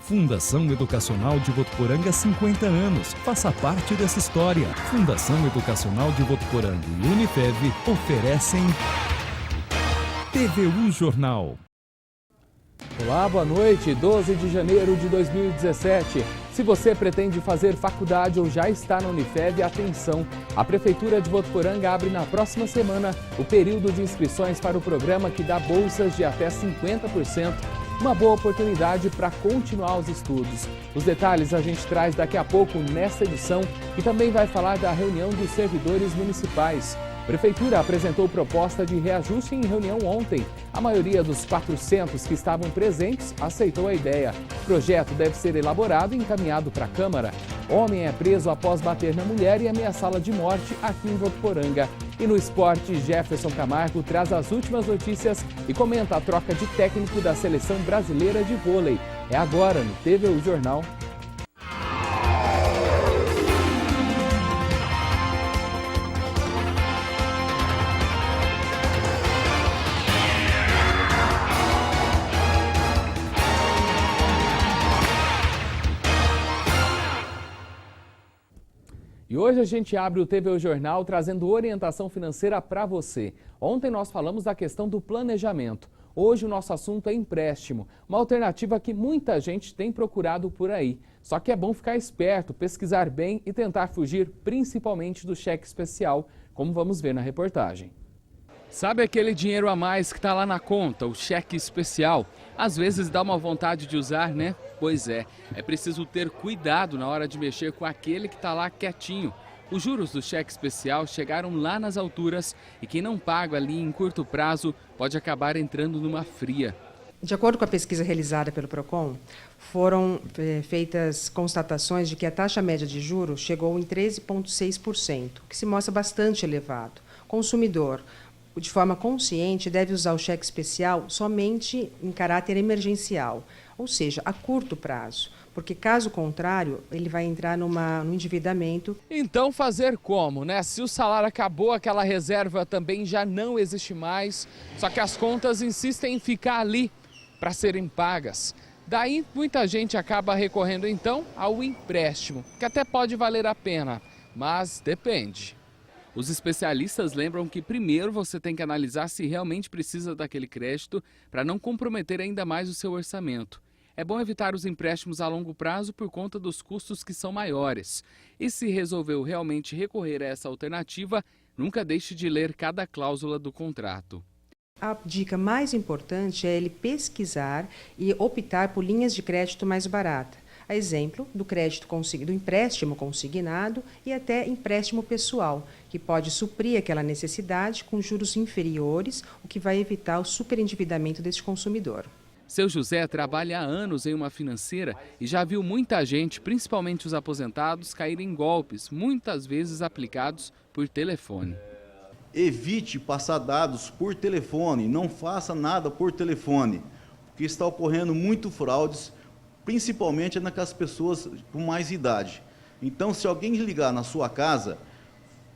Fundação Educacional de Votuporanga, 50 anos. Faça parte dessa história. Fundação Educacional de Votuporanga e Unifev oferecem TVU Jornal. Olá, boa noite. 12 de janeiro de 2017. Se você pretende fazer faculdade ou já está na Unifev, atenção! A Prefeitura de Votuporanga abre na próxima semana o período de inscrições para o programa que dá bolsas de até 50%. Uma boa oportunidade para continuar os estudos. Os detalhes a gente traz daqui a pouco nesta edição e também vai falar da reunião dos servidores municipais. A Prefeitura apresentou proposta de reajuste em reunião ontem. A maioria dos 400 que estavam presentes aceitou a ideia. O projeto deve ser elaborado e encaminhado para a Câmara. Homem é preso após bater na mulher e ameaçá-la de morte aqui em Votuporanga. E no esporte, Jefferson Camargo traz as últimas notícias e comenta a troca de técnico da Seleção Brasileira de Vôlei. É agora no TVU Jornal. E hoje a gente abre o TVU Jornal trazendo orientação financeira para você. Ontem nós falamos da questão do planejamento. Hoje o nosso assunto é empréstimo, uma alternativa que muita gente tem procurado por aí. Só que é bom ficar esperto, pesquisar bem e tentar fugir principalmente do cheque especial, como vamos ver na reportagem. Sabe aquele dinheiro a mais que está lá na conta, o cheque especial? Às vezes dá uma vontade de usar, né? Pois é preciso ter cuidado na hora de mexer com aquele que está lá quietinho. Os juros do cheque especial chegaram lá nas alturas e quem não paga ali em curto prazo pode acabar entrando numa fria. De acordo com a pesquisa realizada pelo Procon, foram feitas constatações de que a taxa média de juros chegou em 13,6%, que se mostra bastante elevado. O consumidor, de forma consciente, deve usar o cheque especial somente em caráter emergencial, ou seja, a curto prazo, porque caso contrário, ele vai entrar num endividamento. Então fazer como, né? Se o salário acabou, aquela reserva também já não existe mais, só que as contas insistem em ficar ali para serem pagas. Daí muita gente acaba recorrendo então ao empréstimo, que até pode valer a pena, mas depende. Os especialistas lembram que primeiro você tem que analisar se realmente precisa daquele crédito para não comprometer ainda mais o seu orçamento. É bom evitar os empréstimos a longo prazo por conta dos custos que são maiores. E se resolveu realmente recorrer a essa alternativa, nunca deixe de ler cada cláusula do contrato. A dica mais importante é ele pesquisar e optar por linhas de crédito mais baratas. A exemplo do do empréstimo consignado e até empréstimo pessoal, que pode suprir aquela necessidade com juros inferiores, o que vai evitar o superendividamento deste consumidor. Seu José trabalha há anos em uma financeira e já viu muita gente, principalmente os aposentados, cair em golpes, muitas vezes aplicados por telefone. Evite passar dados por telefone, não faça nada por telefone, porque está ocorrendo muito fraudes, principalmente naquelas pessoas com mais idade. Então, se alguém ligar na sua casa,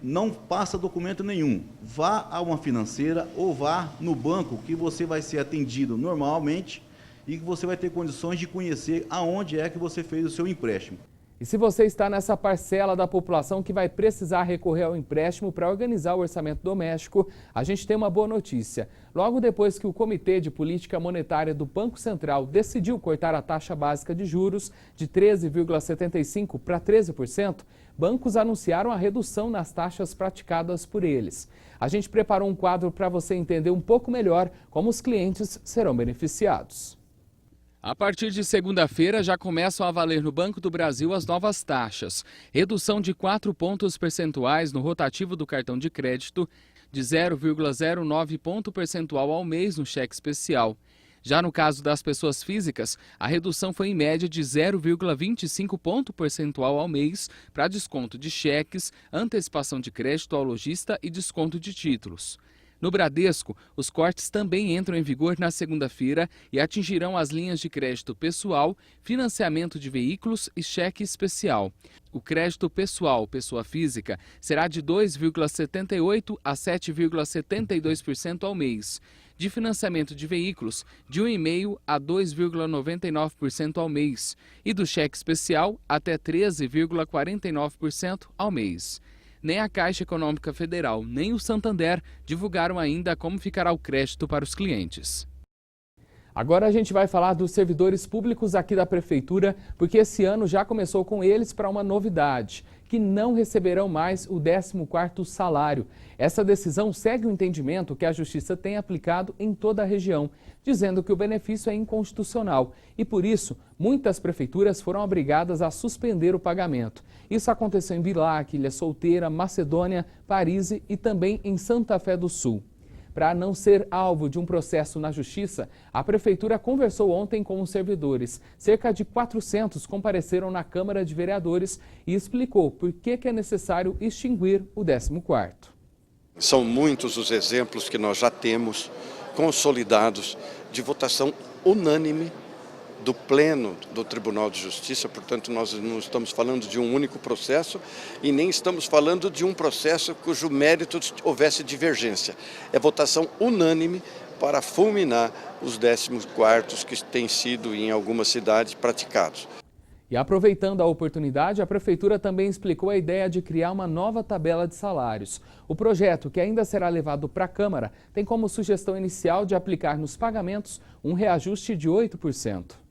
não passa documento nenhum. Vá a uma financeira ou vá no banco que você vai ser atendido normalmente e que você vai ter condições de conhecer aonde é que você fez o seu empréstimo. E se você está nessa parcela da população que vai precisar recorrer ao empréstimo para organizar o orçamento doméstico, a gente tem uma boa notícia. Logo depois que o Comitê de Política Monetária do Banco Central decidiu cortar a taxa básica de juros de 13,75% para 13%, bancos anunciaram a redução nas taxas praticadas por eles. A gente preparou um quadro para você entender um pouco melhor como os clientes serão beneficiados. A partir de segunda-feira já começam a valer no Banco do Brasil as novas taxas. Redução de 4 pontos percentuais no rotativo do cartão de crédito, de 0,09 ponto percentual ao mês no cheque especial. Já no caso das pessoas físicas, a redução foi em média de 0,25 ponto percentual ao mês para desconto de cheques, antecipação de crédito ao lojista e desconto de títulos. No Bradesco, os cortes também entram em vigor na segunda-feira e atingirão as linhas de crédito pessoal, financiamento de veículos e cheque especial. O crédito pessoal, pessoa física, será de 2,78% a 7,72% ao mês. De financiamento de veículos, de 1,5% a 2,99% ao mês. E do cheque especial, até 13,49% ao mês. Nem a Caixa Econômica Federal, nem o Santander divulgaram ainda como ficará o crédito para os clientes. Agora a gente vai falar dos servidores públicos aqui da Prefeitura, porque esse ano já começou com eles para uma novidade, que não receberão mais o 14º salário. Essa decisão segue o entendimento que a Justiça tem aplicado em toda a região, dizendo que o benefício é inconstitucional e, por isso, muitas prefeituras foram obrigadas a suspender o pagamento. Isso aconteceu em Bilac, Ilha Solteira, Macedônia, Paris e também em Santa Fé do Sul. Para não ser alvo de um processo na Justiça, a Prefeitura conversou ontem com os servidores. Cerca de 400 compareceram na Câmara de Vereadores e explicou por que é necessário extinguir o 14º. São muitos os exemplos que nós já temos consolidados de votação unânime do Pleno do Tribunal de Justiça, portanto nós não estamos falando de um único processo e nem estamos falando de um processo cujo mérito houvesse divergência. É votação unânime para fulminar os 14º que têm sido em algumas cidades praticados. E aproveitando a oportunidade, a Prefeitura também explicou a ideia de criar uma nova tabela de salários. O projeto, que ainda será levado para a Câmara, tem como sugestão inicial de aplicar nos pagamentos um reajuste de 8%.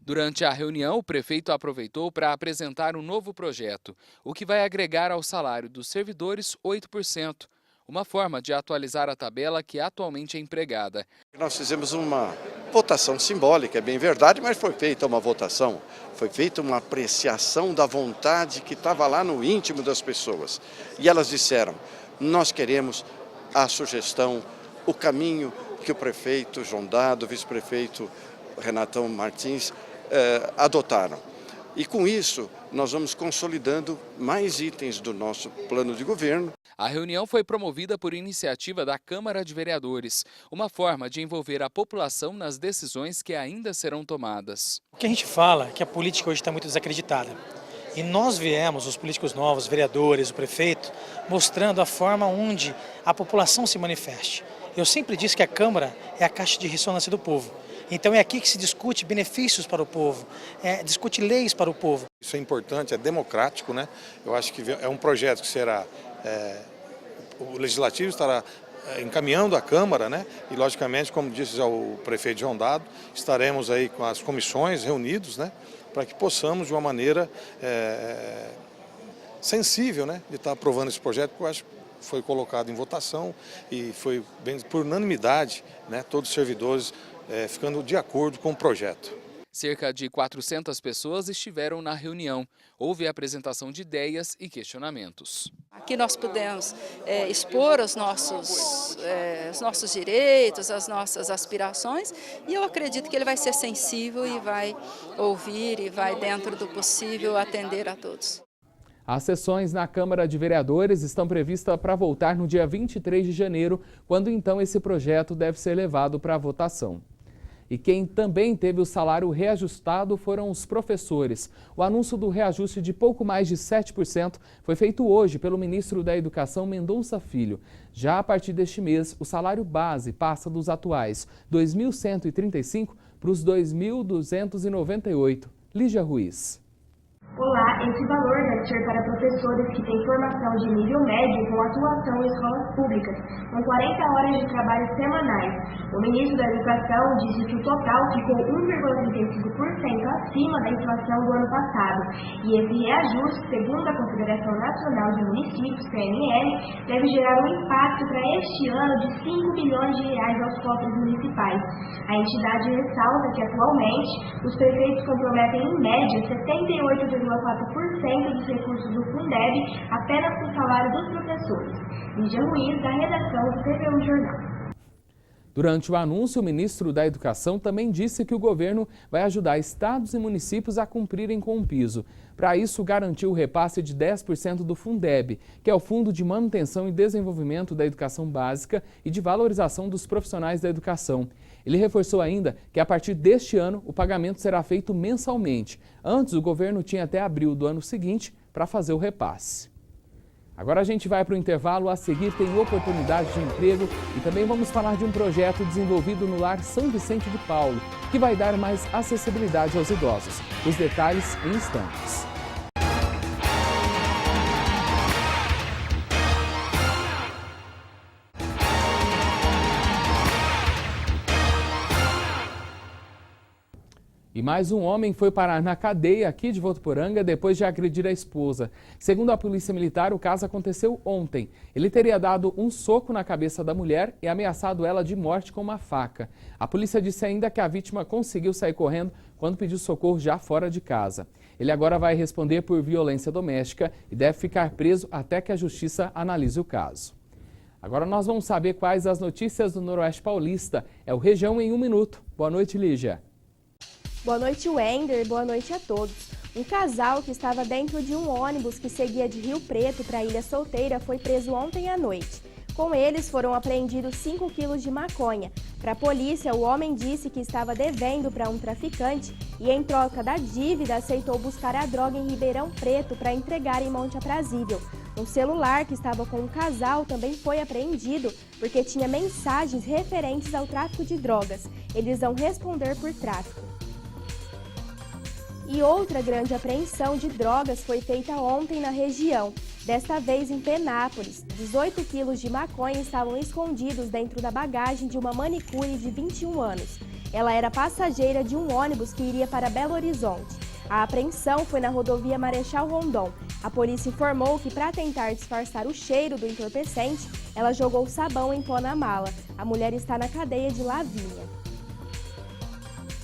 Durante a reunião, o prefeito aproveitou para apresentar um novo projeto, o que vai agregar ao salário dos servidores 8%, uma forma de atualizar a tabela que atualmente é empregada. Nós fizemos uma votação simbólica, é bem verdade, mas foi feita uma votação, foi feita uma apreciação da vontade que estava lá no íntimo das pessoas. E elas disseram, nós queremos a sugestão, o caminho que o prefeito João Dado, o vice-prefeito Renatão Martins, adotaram. E com isso, nós vamos consolidando mais itens do nosso plano de governo. A reunião foi promovida por iniciativa da Câmara de Vereadores, uma forma de envolver a população nas decisões que ainda serão tomadas. O que a gente fala é que a política hoje está muito desacreditada. E nós viemos, os políticos novos, os vereadores, o prefeito, mostrando a forma onde a população se manifeste. Eu sempre disse que a Câmara é a caixa de ressonância do povo. Então é aqui que se discute benefícios para o povo, discute leis para o povo. Isso é importante, é democrático, né? Eu acho que é um projeto que será, o Legislativo estará encaminhando a Câmara, né? E logicamente, como disse o prefeito João Dado, estaremos aí com as comissões reunidos, né? Para que possamos de uma maneira sensível, né? De estar aprovando esse projeto, porque eu acho que foi colocado em votação e foi bem por unanimidade, né? Todos os servidores ficando de acordo com o projeto. Cerca de 400 pessoas estiveram na reunião. Houve a apresentação de ideias e questionamentos. Aqui nós pudemos expor os nossos direitos, as nossas aspirações, e eu acredito que ele vai ser sensível e vai ouvir e vai, dentro do possível, atender a todos. As sessões na Câmara de Vereadores estão previstas para voltar no dia 23 de janeiro, quando então esse projeto deve ser levado para a votação. E quem também teve o salário reajustado foram os professores. O anúncio do reajuste de pouco mais de 7% foi feito hoje pelo ministro da Educação, Mendonça Filho. Já a partir deste mês, o salário base passa dos atuais R$ 2.135 para os R$ 2.298. Lígia Ruiz. Olá, esse valor deve ser para professores que têm formação de nível médio com atuação em escolas públicas, com 40 horas de trabalho semanais. O ministro da Educação disse que o total ficou 1,35% acima da inflação do ano passado. E esse reajuste, segundo a Confederação Nacional de Municípios, CNL, deve gerar um impacto para este ano de R$ 5 bilhões aos cofres municipais. A entidade ressalta que, atualmente, os prefeitos comprometem, em média, 78,4% dos recursos do Fundeb apenas com o salário dos professores. Lígia Ruiz, da redação do TVU Jornal. Durante o anúncio, o ministro da Educação também disse que o governo vai ajudar estados e municípios a cumprirem com o piso. Para isso, garantiu o repasse de 10% do Fundeb, que é o Fundo de Manutenção e Desenvolvimento da Educação Básica e de Valorização dos Profissionais da Educação. Ele reforçou ainda que a partir deste ano o pagamento será feito mensalmente. Antes, o governo tinha até abril do ano seguinte para fazer o repasse. Agora a gente vai para o intervalo, a seguir tem oportunidade de emprego e também vamos falar de um projeto desenvolvido no Lar São Vicente de Paulo, que vai dar mais acessibilidade aos idosos. Os detalhes em instantes. E mais um homem foi parar na cadeia aqui de Votuporanga depois de agredir a esposa. Segundo a Polícia Militar, o caso aconteceu ontem. Ele teria dado um soco na cabeça da mulher e ameaçado ela de morte com uma faca. A polícia disse ainda que a vítima conseguiu sair correndo quando pediu socorro já fora de casa. Ele agora vai responder por violência doméstica e deve ficar preso até que a justiça analise o caso. Agora nós vamos saber quais as notícias do Noroeste Paulista. É o Região em 1 minuto. Boa noite, Lígia. Boa noite, Wender. Boa noite a todos. Um casal que estava dentro de um ônibus que seguia de Rio Preto para Ilha Solteira foi preso ontem à noite. Com eles foram apreendidos 5 quilos de maconha. Para a polícia, o homem disse que estava devendo para um traficante e, em troca da dívida, aceitou buscar a droga em Ribeirão Preto para entregar em Monte Aprazível. Um celular que estava com o casal também foi apreendido porque tinha mensagens referentes ao tráfico de drogas. Eles vão responder por tráfico. E outra grande apreensão de drogas foi feita ontem na região, desta vez em Penápolis. 18 quilos de maconha estavam escondidos dentro da bagagem de uma manicure de 21 anos. Ela era passageira de um ônibus que iria para Belo Horizonte. A apreensão foi na rodovia Marechal Rondon. A polícia informou que, para tentar disfarçar o cheiro do entorpecente, ela jogou sabão em pó na mala. A mulher está na cadeia de Lavínia.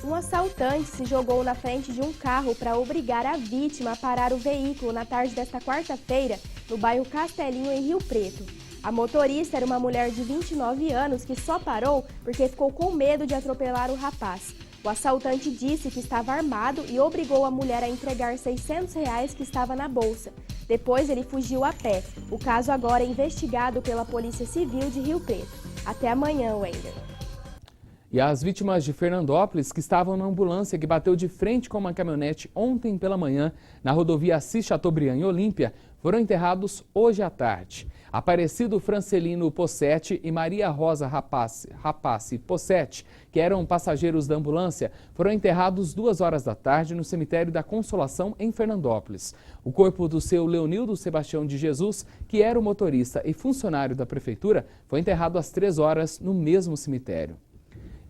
Um assaltante se jogou na frente de um carro para obrigar a vítima a parar o veículo na tarde desta quarta-feira, no bairro Castelinho, em Rio Preto. A motorista era uma mulher de 29 anos que só parou porque ficou com medo de atropelar o rapaz. O assaltante disse que estava armado e obrigou a mulher a entregar R$ 600 que estava na bolsa. Depois ele fugiu a pé. O caso agora é investigado pela Polícia Civil de Rio Preto. Até amanhã, Wender. E as vítimas de Fernandópolis que estavam na ambulância que bateu de frente com uma caminhonete ontem pela manhã na rodovia Assis Chateaubriand em Olímpia foram enterrados hoje à tarde. Aparecido Francelino Possetti e Maria Rosa Rapace Possetti, que eram passageiros da ambulância, foram enterrados 2 horas da tarde no cemitério da Consolação em Fernandópolis. O corpo do seu Leonildo Sebastião de Jesus, que era o motorista e funcionário da prefeitura, foi enterrado às 3 horas no mesmo cemitério.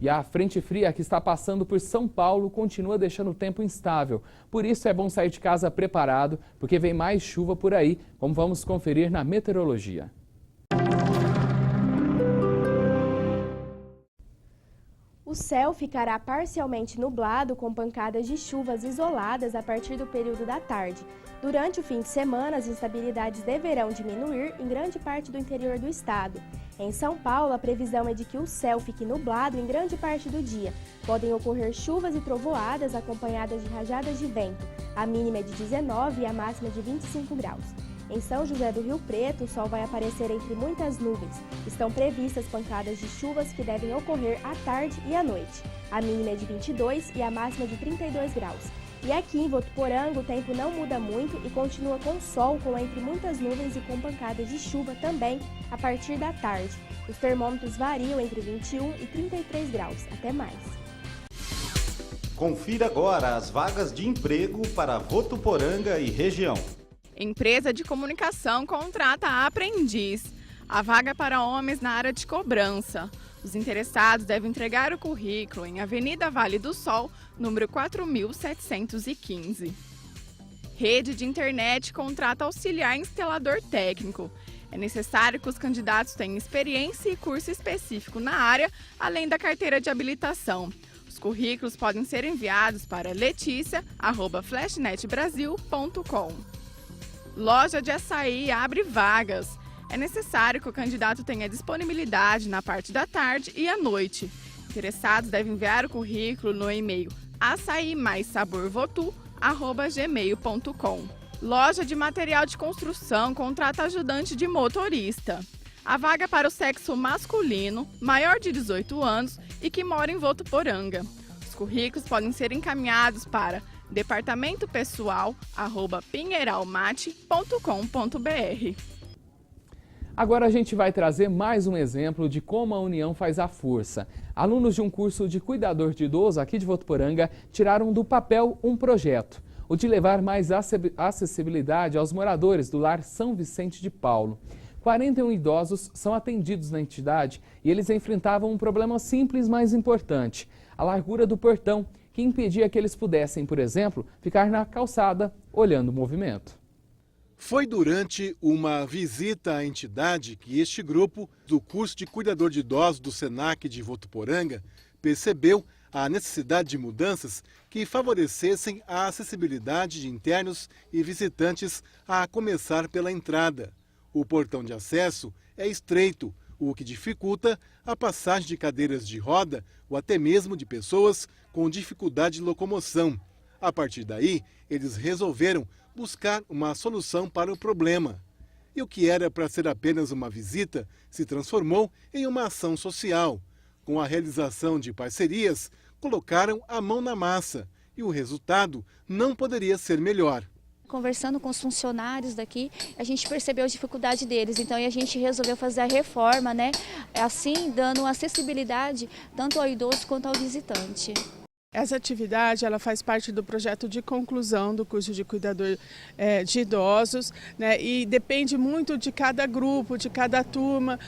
E a frente fria que está passando por São Paulo continua deixando o tempo instável. Por isso é bom sair de casa preparado, porque vem mais chuva por aí, como vamos conferir na meteorologia. O céu ficará parcialmente nublado com pancadas de chuvas isoladas a partir do período da tarde. Durante o fim de semana, as instabilidades deverão diminuir em grande parte do interior do estado. Em São Paulo, a previsão é de que o céu fique nublado em grande parte do dia. Podem ocorrer chuvas e trovoadas acompanhadas de rajadas de vento. A mínima é de 19 e a máxima de 25 graus. Em São José do Rio Preto, o sol vai aparecer entre muitas nuvens. Estão previstas pancadas de chuvas que devem ocorrer à tarde e à noite. A mínima é de 22 e a máxima de 32 graus. E aqui em Votuporanga o tempo não muda muito e continua com sol, com entre muitas nuvens e com pancadas de chuva também a partir da tarde. Os termômetros variam entre 21 e 33 graus. Até mais. Confira agora as vagas de emprego para Votuporanga e região. Empresa de comunicação contrata aprendiz. A vaga é para homens na área de cobrança. Os interessados devem entregar o currículo em Avenida Vale do Sol, número 4715. Rede de internet contrata auxiliar instalador técnico. É necessário que os candidatos tenham experiência e curso específico na área, além da carteira de habilitação. Os currículos podem ser enviados para leticia@flashnetbrasil.com. Loja de açaí abre vagas. É necessário que o candidato tenha disponibilidade na parte da tarde e à noite. Interessados devem enviar o currículo no e-mail açaimaisaborvotu@gmail.com. Loja de material de construção contrata ajudante de motorista. A vaga é para o sexo masculino, maior de 18 anos e que mora em Votuporanga. Os currículos podem ser encaminhados para departamentopessoal@pinheiralmate.com.br. Agora a gente vai trazer mais um exemplo de como a união faz a força. Alunos de um curso de cuidador de idoso aqui de Votuporanga tiraram do papel um projeto, o de levar mais acessibilidade aos moradores do Lar São Vicente de Paulo. 41 idosos são atendidos na entidade e eles enfrentavam um problema simples, mas importante: a largura do portão, que impedia que eles pudessem, por exemplo, ficar na calçada olhando o movimento. Foi durante uma visita à entidade que este grupo do curso de cuidador de idosos do SENAC de Votuporanga percebeu a necessidade de mudanças que favorecessem a acessibilidade de internos e visitantes, a começar pela entrada. O portão de acesso é estreito, o que dificulta a passagem de cadeiras de roda ou até mesmo de pessoas com dificuldade de locomoção. A partir daí, eles resolveram buscar uma solução para o problema. E o que era para ser apenas uma visita se transformou em uma ação social. Com a realização de parcerias, colocaram a mão na massa e o resultado não poderia ser melhor. Conversando com os funcionários daqui, a gente percebeu a dificuldade deles, então a gente resolveu fazer a reforma, né? Assim, dando acessibilidade tanto ao idoso quanto ao visitante. Essa atividade ela faz parte do projeto de conclusão do curso de cuidador de idosos, né, e depende muito de cada grupo, de cada turma,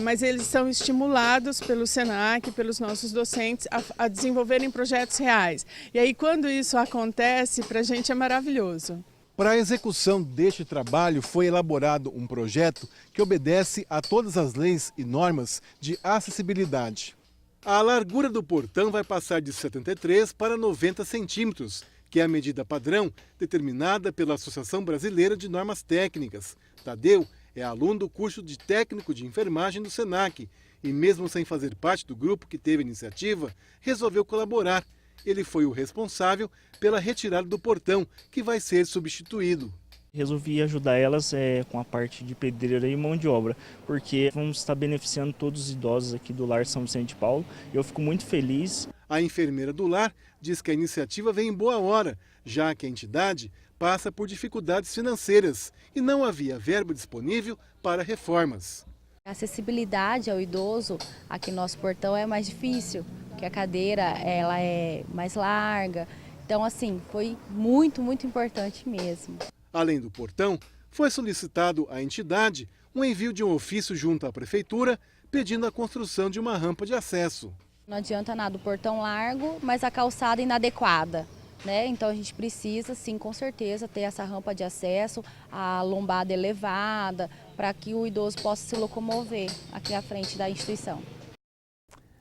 mas eles são estimulados pelo SENAC, pelos nossos docentes, a desenvolverem projetos reais. E aí quando isso acontece, para a gente é maravilhoso. Para a execução deste trabalho foi elaborado um projeto que obedece a todas as leis e normas de acessibilidade. A largura do portão vai passar de 73 para 90 centímetros, que é a medida padrão determinada pela Associação Brasileira de Normas Técnicas. Tadeu é aluno do curso de técnico de enfermagem do SENAC e, mesmo sem fazer parte do grupo que teve a iniciativa, resolveu colaborar. Ele foi o responsável pela retirada do portão, que vai ser substituído. Resolvi ajudar elas com a parte de pedreira e mão de obra, porque vamos estar beneficiando todos os idosos aqui do Lar São Vicente de Paulo. Eu fico muito feliz. A enfermeira do lar diz que a iniciativa vem em boa hora, já que a entidade passa por dificuldades financeiras e não havia verba disponível para reformas. A acessibilidade ao idoso aqui no nosso portão é mais difícil, porque a cadeira ela é mais larga. Então, assim, foi muito importante mesmo. Além do portão, foi solicitado à entidade um envio de um ofício junto à prefeitura pedindo a construção de uma rampa de acesso. Não adianta nada o portão largo, mas a calçada inadequada, né? Então a gente precisa, sim, com certeza, ter essa rampa de acesso, a lombada elevada, para que o idoso possa se locomover aqui à frente da instituição.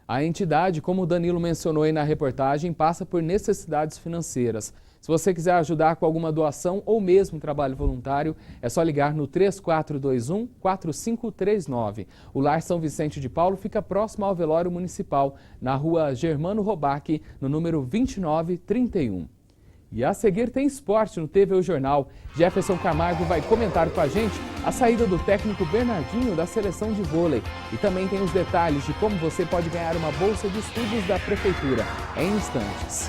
A entidade, como o Danilo mencionou aí na reportagem, passa por necessidades financeiras. Se você quiser ajudar com alguma doação ou mesmo trabalho voluntário, é só ligar no 3421-4539. O Lar São Vicente de Paulo fica próximo ao velório municipal, na rua Germano Robac, no número 2931. E a seguir tem esporte no TV O Jornal. Jefferson Camargo vai comentar com a gente a saída do técnico Bernardinho da seleção de vôlei. E também tem os detalhes de como você pode ganhar uma bolsa de estudos da Prefeitura. Em instantes.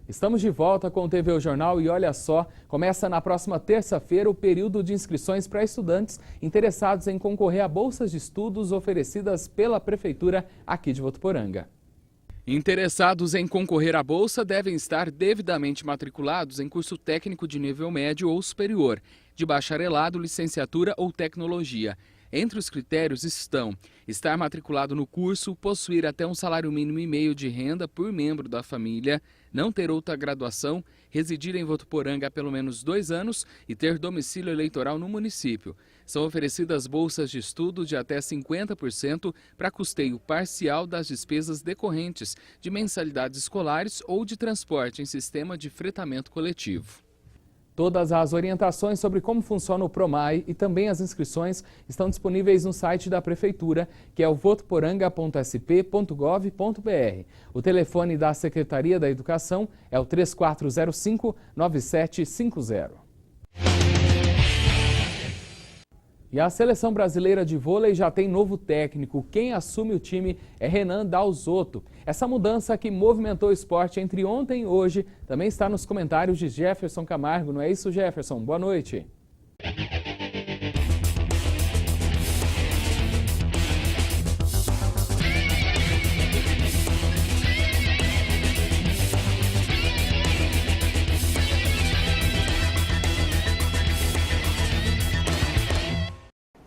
Estamos de volta com o TV O Jornal e olha só, começa na próxima terça-feira o período de inscrições para estudantes interessados em concorrer a bolsas de estudos oferecidas pela Prefeitura aqui de Votuporanga. Interessados em concorrer à bolsa devem estar devidamente matriculados em curso técnico de nível médio ou superior, de bacharelado, licenciatura ou tecnologia. Entre os critérios estão estar matriculado no curso, possuir até um salário mínimo e meio de renda por membro da família, não ter outra graduação, residir em Votuporanga há pelo menos 2 anos e ter domicílio eleitoral no município. São oferecidas bolsas de estudo de até 50% para custeio parcial das despesas decorrentes de mensalidades escolares ou de transporte em sistema de fretamento coletivo. Todas as orientações sobre como funciona o PROMAI e também as inscrições estão disponíveis no site da Prefeitura, que é o votuporanga.sp.gov.br. O telefone da Secretaria da Educação é o 3405-9750. E a Seleção Brasileira de Vôlei já tem novo técnico. Quem assume o time é Renan Dalzotto. Essa mudança que movimentou o esporte entre ontem e hoje também está nos comentários de Jefferson Camargo. Não é isso, Jefferson? Boa noite.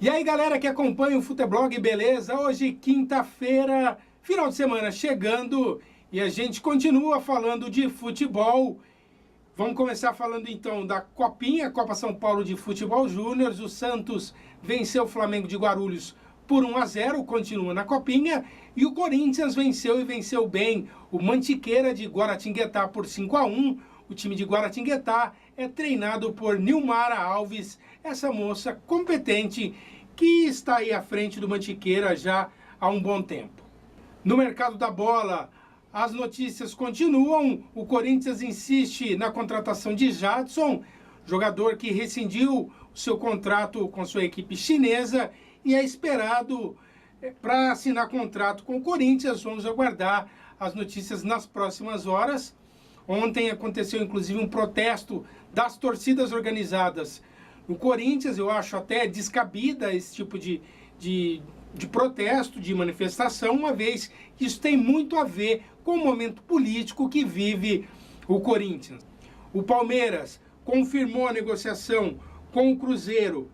E aí, galera que acompanha o Futeblog, beleza? Hoje, quinta-feira, final de semana chegando e a gente continua falando de futebol. Vamos começar falando então da Copinha, Copa São Paulo de Futebol Júnior. O Santos venceu o Flamengo de Guarulhos por 1-0, continua na Copinha. E o Corinthians venceu e venceu bem o Mantiqueira de Guaratinguetá por 5-1. O time de Guaratinguetá é treinado por Nilmara Alves, essa moça competente que está aí à frente do Mantiqueira já há um bom tempo. No mercado da bola, as notícias continuam. O Corinthians insiste na contratação de Jadson, jogador que rescindiu o seu contrato com sua equipe chinesa e é esperado para assinar contrato com o Corinthians. Vamos aguardar as notícias nas próximas horas. Ontem aconteceu inclusive um protesto das torcidas organizadas no Corinthians. Eu acho até descabida esse tipo de protesto, de manifestação, uma vez que isso tem muito a ver com o momento político que vive o Corinthians. O Palmeiras confirmou a negociação com o Cruzeiro.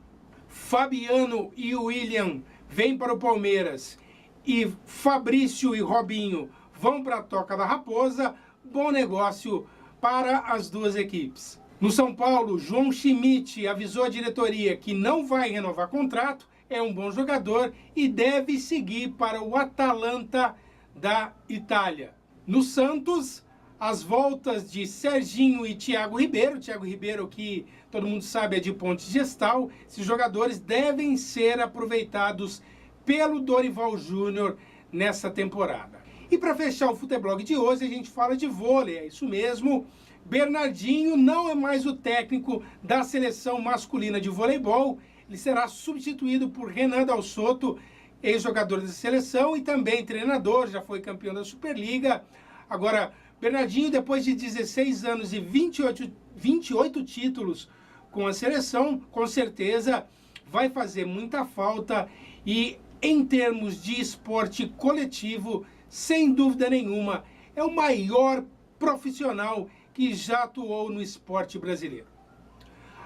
Fabiano e o William vêm para o Palmeiras e Fabrício e Robinho vão para a Toca da Raposa. Bom negócio para as duas equipes. No São Paulo, João Schmidt avisou a diretoria que não vai renovar contrato, é um bom jogador e deve seguir para o Atalanta da Itália. No Santos, as voltas de Serginho e Thiago Ribeiro. Thiago Ribeiro, que todo mundo sabe é de Ponte Gestal. Esses jogadores devem ser aproveitados pelo Dorival Júnior nessa temporada. E para fechar o Futeblog de hoje, a gente fala de vôlei, é isso mesmo. Bernardinho não é mais o técnico da seleção masculina de voleibol. Ele será substituído por Renan Dalzotto, ex-jogador da seleção e também treinador, já foi campeão da Superliga. Agora, Bernardinho, depois de 16 anos e 28 títulos com a seleção, com certeza vai fazer muita falta e, em termos de esporte coletivo, sem dúvida nenhuma, é o maior profissional que já atuou no esporte brasileiro.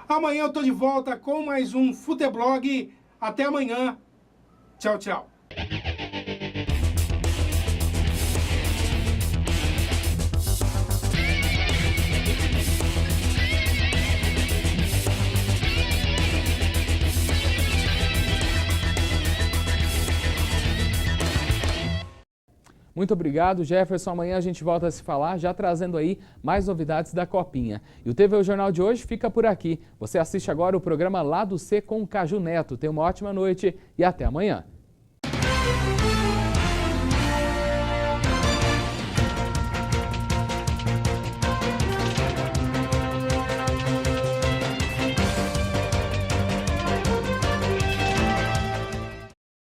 Amanhã eu estou de volta com mais um Futeblog. Até amanhã. Tchau, tchau. Muito obrigado, Jefferson. Amanhã a gente volta a se falar, já trazendo aí mais novidades da Copinha. E o TV Jornal de hoje fica por aqui. Você assiste agora o programa Lado C com o Caju Neto. Tenha uma ótima noite e até amanhã.